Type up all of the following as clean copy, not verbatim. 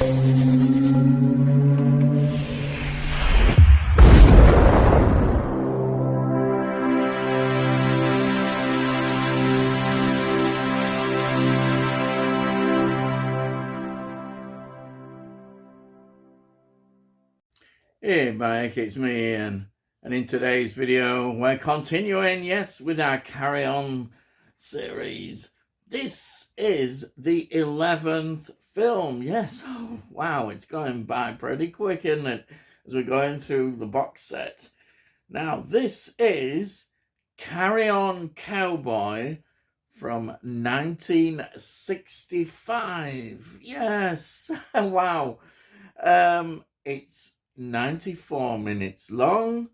Hey Mike, it's me Ian, and in today's video we're continuing, yes, with our Carry On series. This is the 11th film, yes. Oh, wow, it's going by pretty quick, isn't it, as we're going through the box set. Now, this is Carry On Cowboy from 1965. Yes, wow. It's 94 minutes long.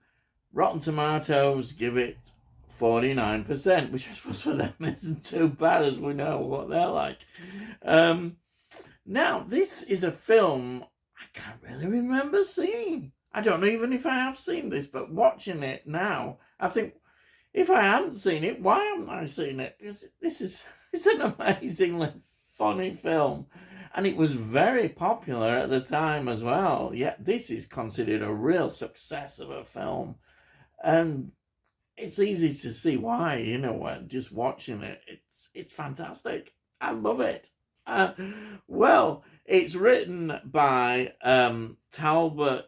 Rotten Tomatoes give it 49%, which I suppose for them isn't too bad, as we know what they're like. Now, this is a film I can't really remember seeing. I don't know even if I have seen this, but watching it now, I think, if I hadn't seen it, why haven't I seen it? It's an amazingly funny film. And it was very popular at the time as well. Yet this is considered a real success of a film. And it's easy to see why, just watching it. It's fantastic. I love it. Well, it's written by Talbot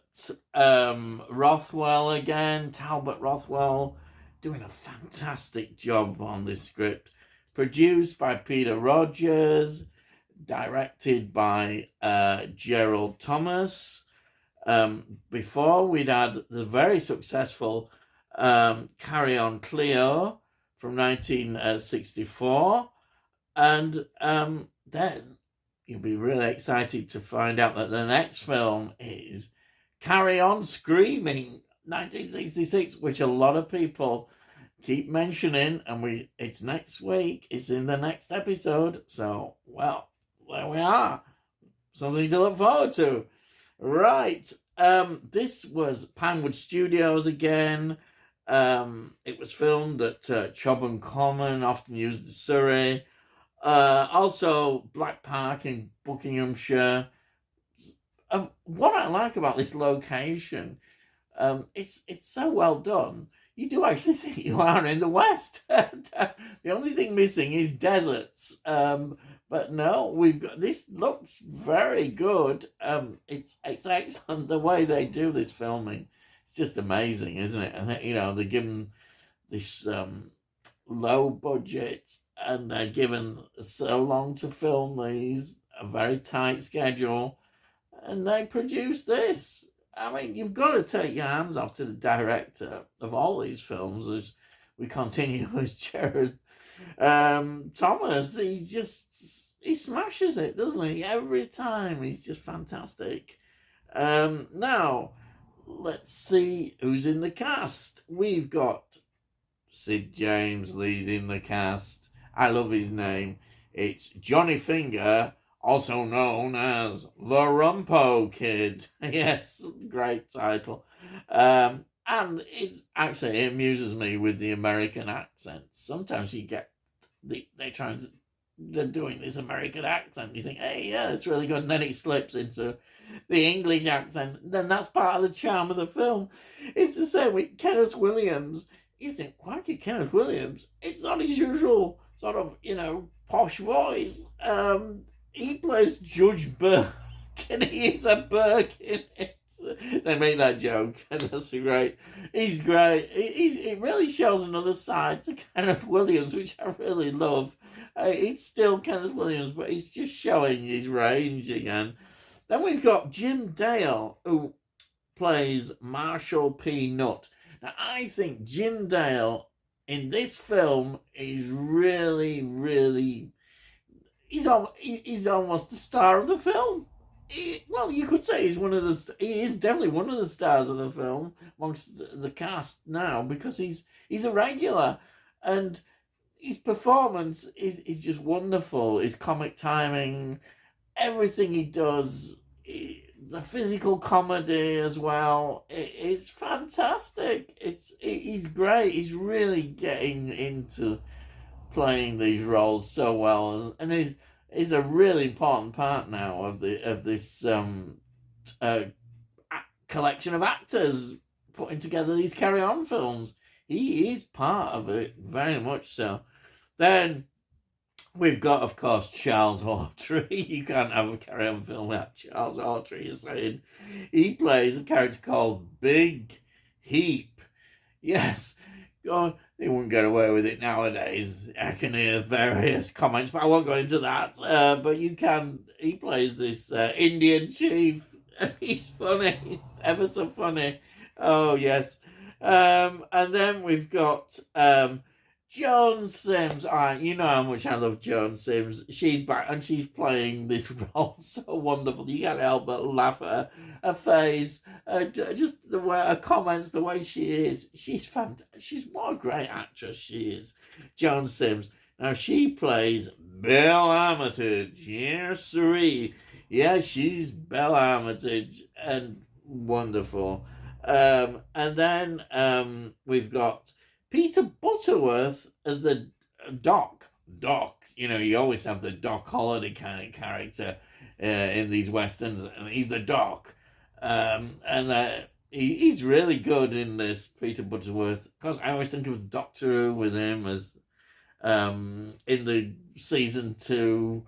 Rothwell again. Talbot Rothwell doing a fantastic job on this script. Produced by Peter Rogers. Directed by Gerald Thomas. Before, we'd had the very successful Carry On Cleo from 1964. And then you'll be really excited to find out that the next film is Carry On Screaming, 1966, which a lot of people keep mentioning, and it's next week. It's in the next episode. So, well, there we are. Something to look forward to. Right. This was Pinewood Studios again. It was filmed at Chobham Common, often used as Surrey. Also, Black Park in Buckinghamshire. What I like about this location, it's so well done. You do actually think you are in the West. The only thing missing is deserts. But no, we've got this. Looks very good. It's excellent the way they do this filming. It's just amazing, isn't it? And they're given this low budget, and they're given so long to film these, a very tight schedule, and they produce this. I mean, you've got to take your hands off to the director of all these films as we continue with Jared Thomas. He smashes it, doesn't he? Every time. He's just fantastic. Now, let's see who's in the cast. We've got Sid James leading the cast. I love his name. It's Johnny Finger, also known as the Rumpo Kid. Yes, great title. And it amuses me with the American accents. Sometimes you get they're doing this American accent. You think, hey, yeah, it's really good. And then it slips into the English accent. Then that's part of the charm of the film. It's the same with Kenneth Williams. You think, quirky Kenneth Williams. It's not his usual sort of, posh voice. He plays Judge Burke, and he is a Burke in it. They make that joke. That's great. He's great. It really shows another side to Kenneth Williams, which I really love. It's still Kenneth Williams, but he's just showing his range again. Then we've got Jim Dale, who plays Marshall P. Nutt. Now, I think Jim Dale in this film is really, really... He's almost the star of the film. You could say he is definitely one of the stars of the film amongst the cast now, because he's a regular, and his performance is just wonderful. His comic timing, everything he does, the physical comedy as well. It's fantastic. He's great. He's really getting into playing these roles so well, and is a really important part now of this uh, collection of actors putting together these Carry On films. He is part of it, very much so. Then we've got, of course, Charles Hawtrey. You can't have a Carry On film without Charles Hawtrey, you're saying. He plays a character called Big Heap. Yes, God, they wouldn't get away with it nowadays. I can hear various comments, but I won't go into that. But you can. He plays this Indian chief. He's funny. He's ever so funny. Oh, yes. And then we've got Joan Sims. You know how much I love Joan Sims. She's back and she's playing this role so wonderful. You can't help but laugh at her face, just the way her comments, the way she is. She's fantastic. She's what a great actress she is. Joan Sims. Now she plays Belle Armitage. Yes, siree. Yeah, she's Belle Armitage and wonderful. And then we've got Peter Butterworth as the Doc. Doc, you always have the Doc Holliday kind of character in these westerns, and he's the Doc. He's really good in this, Peter Butterworth. Of course, I always think of Doctor Who with him as in the season 2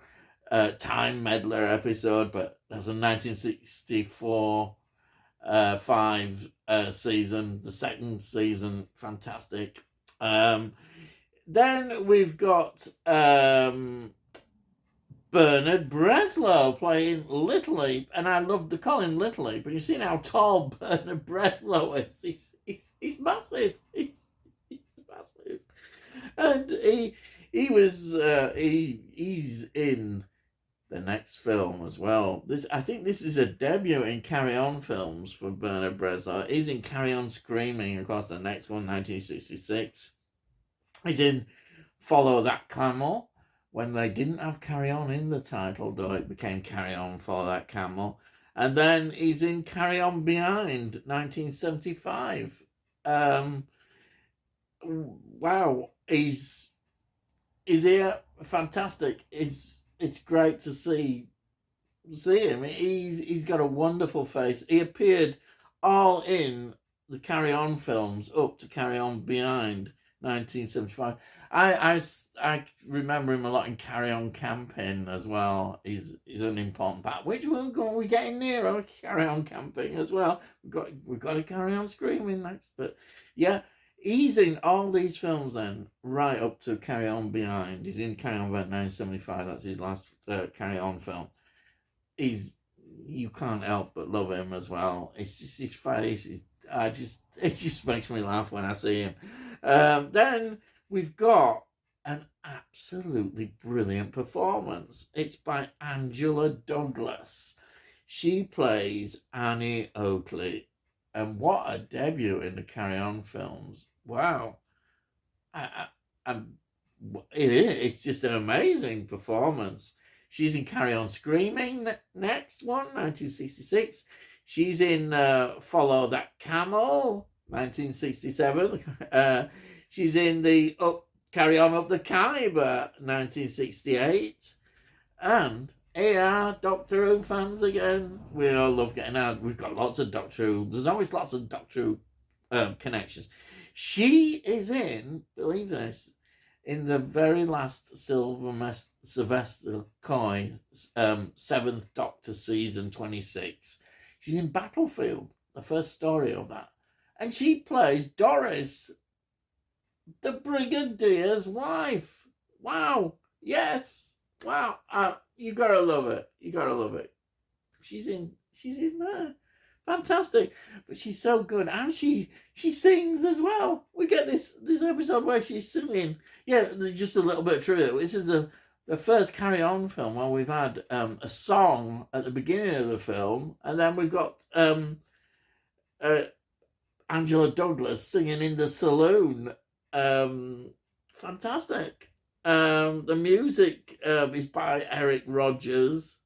Time Meddler episode, but that's a 1964 5 season, the second season, fantastic. Then we've got Bernard Breslow playing Little Leap, and I love the call him Little Leap, but you see how tall Bernard Breslow is. He's massive. He's massive, and he's in the next film as well. I think this is a debut in Carry On films for Bernard Breslow. He's in Carry On Screaming, of course, the next one, 1966. He's in Follow That Camel, when they didn't have Carry On in the title, though it became Carry On, Follow That Camel. And then he's in Carry On Behind, 1975. Wow, he's here, fantastic. It's great to see him. He's got a wonderful face. He appeared all in the Carry On films up to Carry On Behind, 1975. I remember him a lot in Carry On Camping as well. He's an important part, which we're getting nearer. Carry On Camping as well. We've got to Carry On Screaming next, but yeah. He's in all these films then, right up to Carry On Behind. He's in Carry On Behind 1975. That's his last Carry On film. You can't help but love him as well. It's just his face. It just makes me laugh when I see him. Then we've got an absolutely brilliant performance. It's by Angela Douglas. She plays Annie Oakley. And what a debut in the Carry On films. Wow. It's just an amazing performance. She's in Carry On Screaming next one, 1966. She's in Follow That Camel, 1967. She's in the Carry On Up the Khyber, 1968. And here, Doctor Who fans again. We all love getting out. We've got lots of Doctor Who. There's always lots of Doctor Who connections. She is in, believe this, in the very last Sylvester Coy 7th Doctor season 26. She's in Battlefield, the first story of that. And she plays Doris, the Brigadier's wife. Wow. Yes. Wow. You gotta love it. You gotta love it. She's in there. Fantastic. But she's so good. And she sings as well. We get this episode where she's singing. Yeah, just a little bit of trivia. This is the first Carry On film where we've had a song at the beginning of the film, and then we've got Angela Douglas singing in the saloon. Fantastic. The music is by Eric Rogers,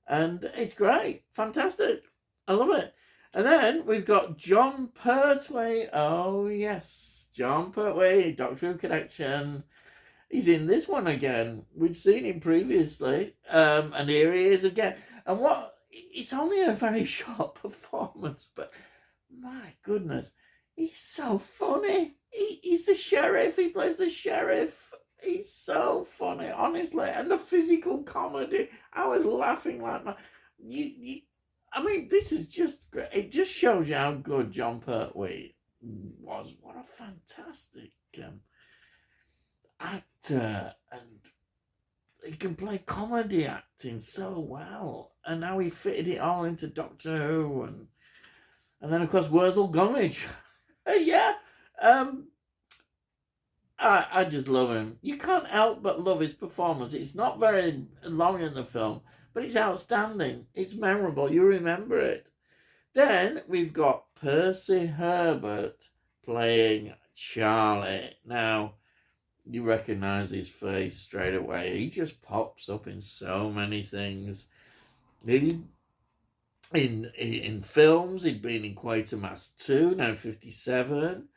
and it's great. Fantastic. I love it. And then we've got John Pertwee. Oh, yes. John Pertwee, Doctor Who Connection. He's in this one again. We've seen him previously, and here he is again. And it's only a very short performance, but my goodness, he's so funny. He's the sheriff. He plays the sheriff. He's so funny, honestly. And the physical comedy, I was laughing like my. I mean, this is just great. It just shows you how good John Pertwee was. What a fantastic actor, and he can play comedy acting so well. And now he fitted it all into Doctor Who, and then of course Wurzel Gummidge. Yeah, I just love him. You can't help but love his performance. It's not very long in the film, but it's outstanding. It's memorable. You remember it. Then we've got Percy Herbert playing Charlie. Now, you recognize his face straight away. He just pops up in so many things. In films, he'd been in Quatermass 2, 1957.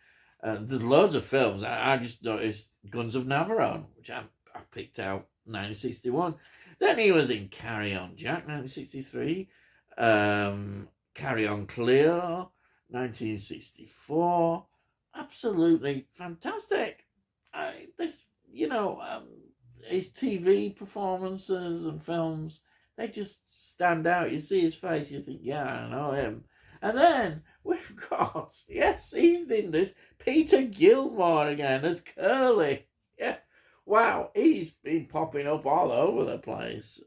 There's loads of films. I just noticed Guns of Navarone, which I picked out 1961. Then he was in Carry On Jack, 1963. Carry On Cleo, 1964. Absolutely fantastic. His TV performances and films, they just stand out. You see his face, you think, yeah, I know him. And then we've got, yes, he's in this, Peter Gilmore again as Curly. Yeah, wow, he's been popping up all over the place.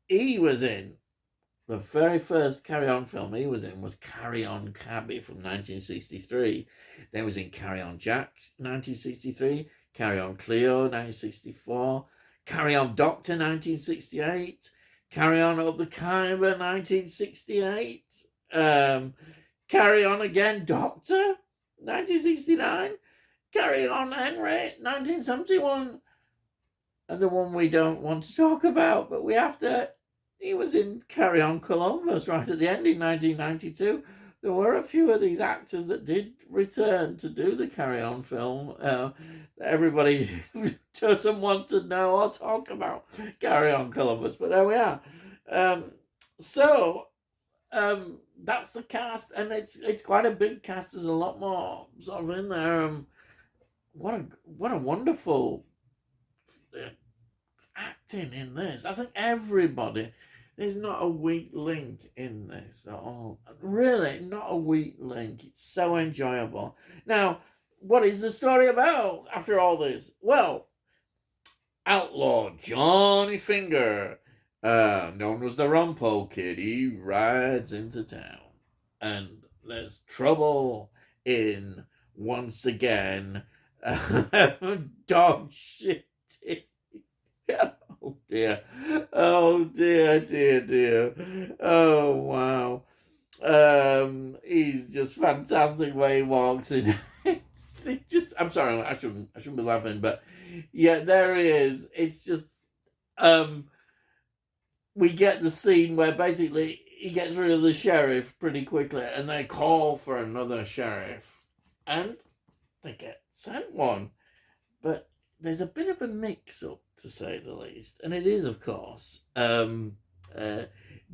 He was in the very first Carry On film he was in was Carry On Cabby from 1963. Then was in Carry On Jack, 1963. Carry On Cleo, 1964. Carry On Doctor, 1968. Carry On Up the Khyber, 1968. Carry On Again Doctor, 1969. Carry On Henry, 1971. And the one we don't want to talk about, but we have to. He was in Carry On Columbus right at the end in 1992. There were a few of these actors that did return to do the Carry On film. Everybody doesn't want to know or talk about Carry On Columbus, but there we are. That's the cast, and it's quite a big cast. There's a lot more sort of in there. What a wonderful acting in this. I think everybody. There's not a weak link in this at all. Really, not a weak link. It's so enjoyable. Now, what is the story about after all this? Well, outlaw Johnny Finger, known as the Rumpole Kid, he rides into town. And there's trouble in, once again, dog shit. Oh dear. Oh dear. Oh wow. He's just fantastic way he walks in. I'm sorry, I shouldn't be laughing, but yeah, there he is. It's just we get the scene where basically he gets rid of the sheriff pretty quickly and they call for another sheriff. And they get sent one. But there's a bit of a mix-up, to say the least. And it is, of course,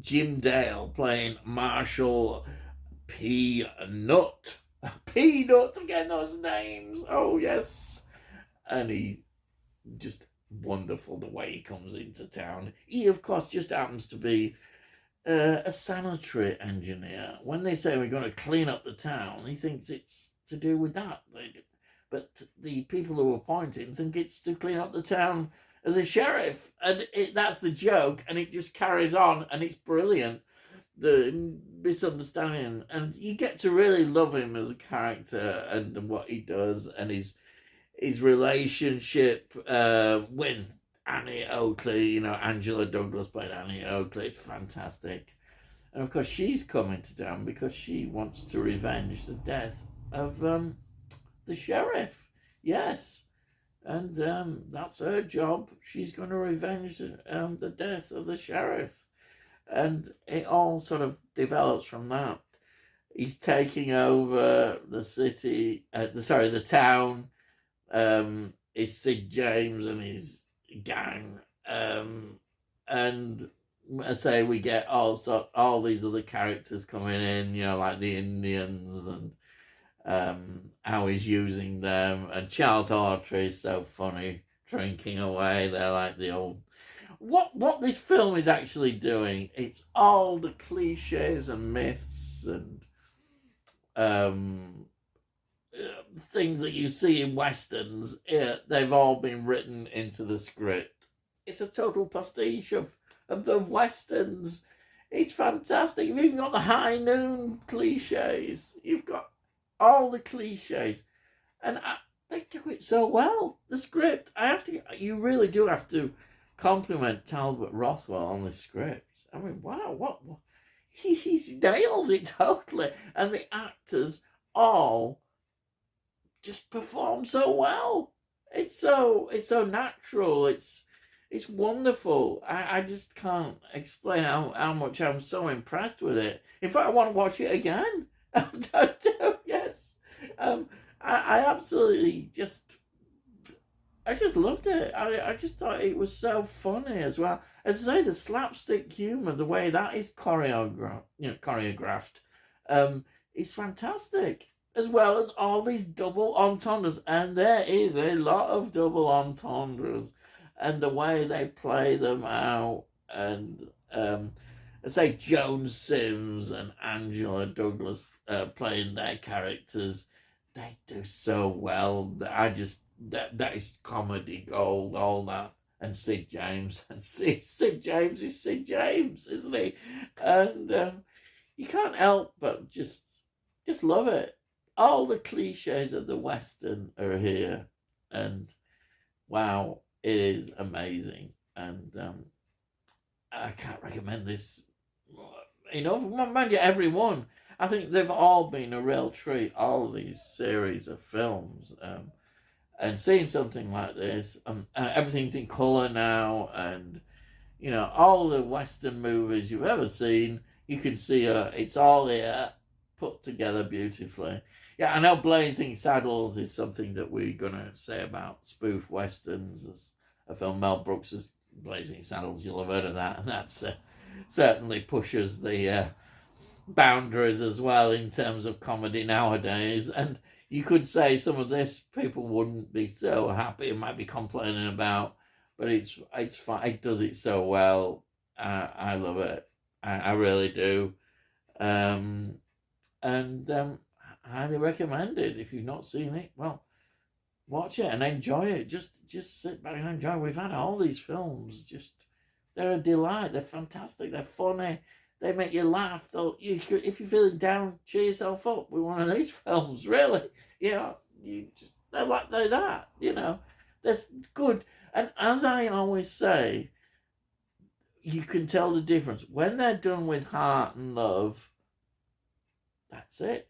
Jim Dale playing Marshall Peanut. Peanut, again, those names. Oh, yes. And he just wonderful the way he comes into town. He, of course, just happens to be a sanitary engineer. When they say we're going to clean up the town, he thinks it's to do with that. But the people who appoint him think it's to clean up the town as a sheriff. And that's the joke, and it just carries on, and it's brilliant. The misunderstanding. And you get to really love him as a character and what he does, and his relationship with Annie Oakley. Angela Douglas played Annie Oakley. It's fantastic. And of course, she's coming to town because she wants to revenge the death of the sheriff. Yes. And that's her job. She's going to revenge the death of the sheriff. And it all sort of develops from that. he's taking over the city. The town. Is Sid James and his gang. And I say we get all these other characters coming in, like the Indians and how he's using them. And Charles Hawtrey is so funny, drinking away. They're like the old. What this film is actually doing, it's all the cliches and myths and um, things that you see in westerns. They've all been written into the script. It's a total pastiche of the westerns. It's fantastic. You've even got the high noon cliches. You've got all the cliches, and they do it so well. The script, you really do have to compliment Talbot Rothwell on the script. I mean, wow, what he nails it totally, and the actors all just perform so well. It's so natural. It's wonderful. I just can't explain how much I'm so impressed with it. In fact, I want to watch it again. Yes. I absolutely I just loved it. I just thought it was so funny as well. As I say, the slapstick humor, the way that is choreographed, is fantastic. As well as all these double entendres, and there is a lot of double entendres, and the way they play them out, and say Joan Sims and Angela Douglas playing their characters, they do so well. That is comedy gold, all that. And Sid James, and Sid James is Sid James, isn't he? And you can't help but just love it. All the cliches of the Western are here, and wow, it is amazing. And I can't recommend this enough. Mind you, everyone, I think they've all been a real treat. All these series of films, and seeing something like this, everything's in color now, and all the Western movies you've ever seen, you can see it's all here, put together beautifully. Yeah, I know Blazing Saddles is something that we're going to say about spoof westerns. As a film, Mel Brooks' Blazing Saddles, you'll have heard of that, and that's certainly pushes the boundaries as well in terms of comedy nowadays. And you could say some of this people wouldn't be so happy and might be complaining about, but it's fine. It does it so well. I love it. I really do. And highly recommend it. If you've not seen it, well, watch it and enjoy it. Just sit back and enjoy. We've had all these films. They're a delight. They're fantastic. They're funny. They make you laugh. If you're feeling down, cheer yourself up with one of these films. Really, they're that. That's good. And as I always say, you can tell the difference when they're done with heart and love. That's it.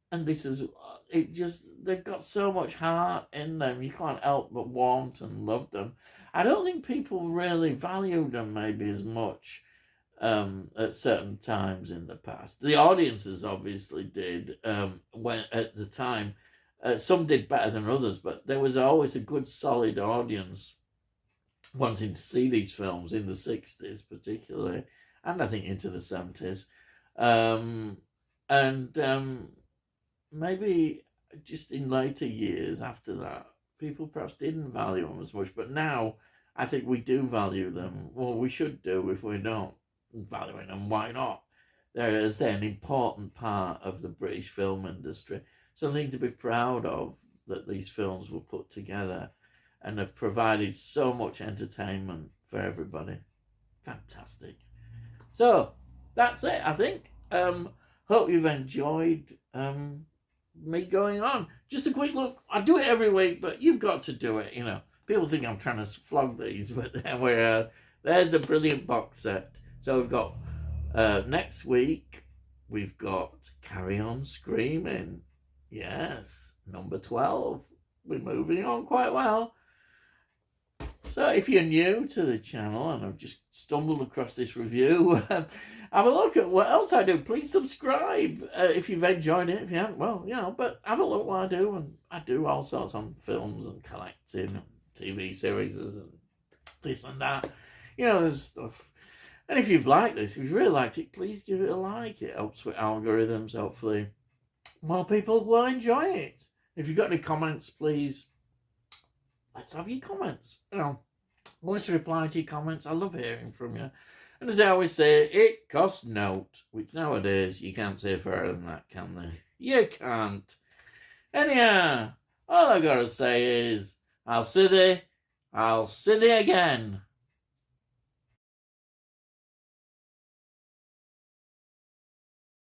And this is they've got so much heart in them, you can't help but want and love them. I don't think people really valued them maybe as much at certain times in the past. The audiences obviously did when at the time. Some did better than others, but there was always a good solid audience wanting to see these films in the 60s particularly, and I think into the 70s. Maybe just in later years after that, people perhaps didn't value them as much. But now, I think we do value them. Well, we should do. If we're not valuing them, why not? They're, as I say, an important part of the British film industry. Something to be proud of, that these films were put together and have provided so much entertainment for everybody. Fantastic. So, that's it, I think. Hope you've enjoyed me going on. Just a quick look. I do it every week, but you've got to do it. People think I'm trying to flog these, but there's the brilliant box set. So we've got next week. We've got Carry On Screaming. Yes, number 12. We're moving on quite well. So if you're new to the channel and have just stumbled across this review, have a look at what else I do. Please subscribe if you've enjoyed it. If you haven't, well, but have a look what I do. And I do all sorts on films and collecting and TV series and this and that. There's stuff. And if you've liked this, if you've really liked it, please give it a like. It helps with algorithms. Hopefully more people will enjoy it. If you've got any comments, please, let's have your comments. Let's reply to your comments. I love hearing from you. And as I always say, it costs note, which nowadays you can't say further than that, can they? You can't. Anyhow, all I gotta say is, I'll see thee again.